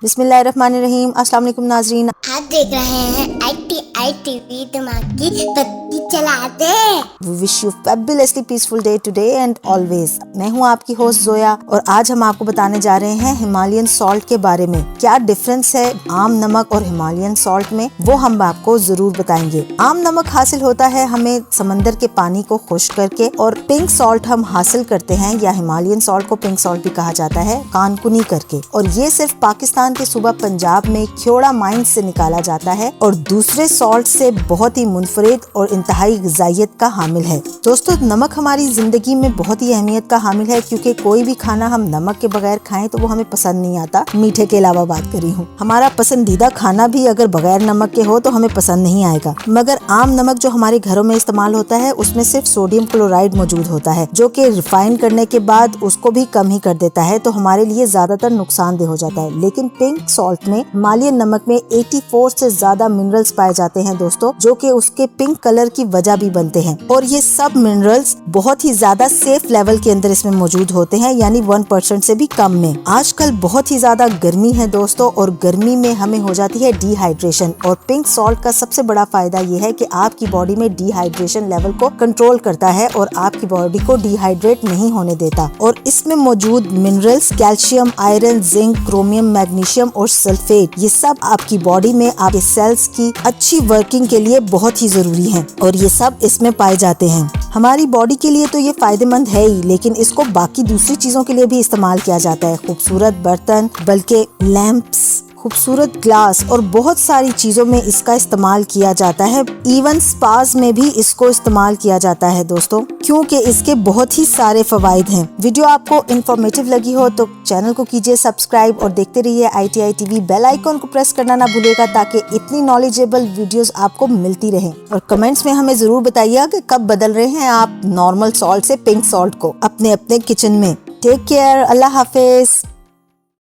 बिस्मिल्लाहिर्रहमानिर्रहीम। अस्सलाम वालेकुम नाज़रीन। आप देख रहे हैं ITI टीवी दिमाग की बत्ती चला दे। We wish you fabulously peaceful day today and always। मैं हूँ आपकी होस्ट जोया और आज हम आपको बताने जा रहे हैं हिमालयन सॉल्ट के बारे में। क्या डिफरेंस है आम नमक और हिमालयन सॉल्ट में, वो हम आपको जरूर बताएंगे। आम नमक हासिल होता है हमें समंदर के पानी को खुश्क करके, और पिंक सॉल्ट हम हासिल करते हैं, या हिमालयन सॉल्ट को पिंक सॉल्ट भी कहा जाता है, कानकुनी करके। और ये सिर्फ पाकिस्तान के सूबा पंजाब में ख्योड़ा माइंस से निकाला जाता है और दूसरे सॉल्ट से बहुत ही मुनफरिद और इंतहाई ग़िज़ाइयत का हामिल है। दोस्तों, नमक हमारी जिंदगी में बहुत ही अहमियत का हामिल है, क्योंकि कोई भी खाना हम नमक के बगैर खाएं तो वो हमें पसंद नहीं आता। मीठे के अलावा बात करी हूँ, हमारा पसंदीदा खाना भी अगर बगैर नमक के हो तो हमें पसंद नहीं आएगा। मगर आम नमक जो हमारे घरों में इस्तेमाल होता है उसमें सिर्फ सोडियम क्लोराइड मौजूद होता है, जो कि रिफाइन करने के बाद उसको भी कम ही कर देता है, तो हमारे लिए ज्यादातर नुकसानदेह हो जाता है। लेकिन पिंक सॉल्ट में, हिमालयन नमक में 84 से ज्यादा मिनरल्स पाए जाते हैं दोस्तों, जो कि उसके पिंक कलर की वजह भी बनते हैं। और ये सब मिनरल्स बहुत ही ज्यादा सेफ लेवल के अंदर इसमें मौजूद होते हैं, यानी 1% से भी कम में। आजकल बहुत ही ज्यादा गर्मी है दोस्तों, और गर्मी में हमें हो जाती है डिहाइड्रेशन, और पिंक सॉल्ट का सबसे बड़ा फायदा ये है कि आपकी बॉडी में डिहाइड्रेशन लेवल को कंट्रोल करता है और आपकी बॉडी को डिहाइड्रेट नहीं होने देता। और इसमें मौजूद minerals calcium, iron, zinc, chromium, magnesium और सल्फेट, ये सब आपकी बॉडी में आपके सेल्स की अच्छी वर्किंग के लिए बहुत ही जरूरी है, और ये सब इसमें पाए जाते हैं। हमारी बॉडी के लिए तो ये फायदेमंद है ही, लेकिन इसको बाकी दूसरी चीजों के लिए भी इस्तेमाल किया जाता है। खूबसूरत बर्तन, बल्कि लैंप्स, खूबसूरत ग्लास और बहुत सारी चीजों में इसका इस्तेमाल किया जाता है। इवन स्पास में भी इसको इस्तेमाल किया जाता है दोस्तों, क्योंकि इसके बहुत ही सारे फवाइद हैं। वीडियो आपको इन्फॉर्मेटिव लगी हो तो चैनल को कीजिए सब्सक्राइब और देखते रहिए ITI टीवी। बेल आइकॉन को प्रेस करना ना भूलिएगा, ताकि इतनी नॉलेजेबल वीडियोस आपको मिलती रहे। और कमेंट्स में हमें जरूर बताइए कि कब बदल रहे हैं आप नॉर्मल सॉल्ट से पिंक सॉल्ट को अपने अपने किचन में। टेक केयर, अल्लाह हाफिज।